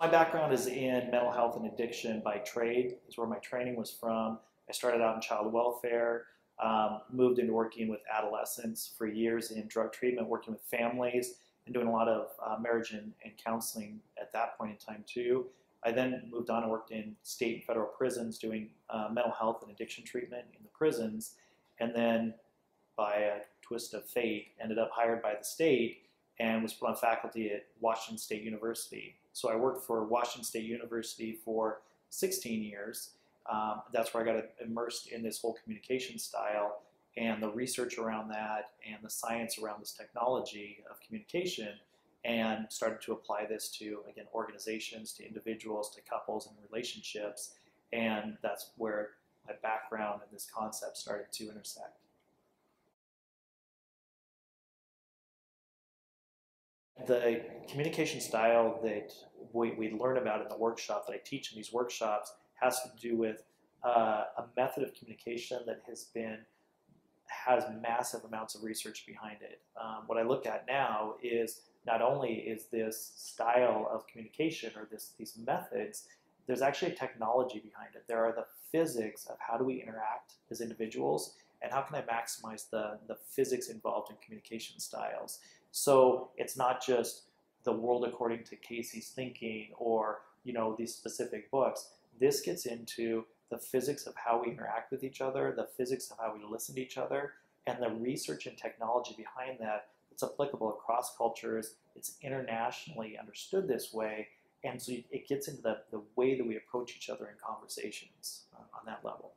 My background is in mental health and addiction by trade, is where my training was from. I started out in child welfare, moved into working with adolescents for years in drug treatment, working with families, and doing a lot of marriage and counseling at that point in time too. I then moved on and worked in state and federal prisons doing mental health and addiction treatment in the prisons, and then by a twist of fate ended up hired by the state and was put on faculty at Washington State University. So I worked for Washington State University for 16 years. That's where I got immersed in this whole communication style and the research around that and the science around this technology of communication, and started to apply this to, again, organizations, to individuals, to couples and relationships. And that's where my background and this concept started to intersect. The communication style that we learn about in the workshop that I teach in these workshops has to do with a method of communication that has massive amounts of research behind it. What I look at now is not only is this style of communication or these methods, there's actually a technology behind it. There are the physics of how do we interact as individuals, and how can I maximize the physics involved in communication styles. So it's not just the world according to Casey's thinking or these specific books. This gets into the physics of how we interact with each other, the physics of how we listen to each other, and the research and technology behind that. It's applicable across cultures. It's internationally understood this way, and so it gets into the way that we approach each other in conversations on that level.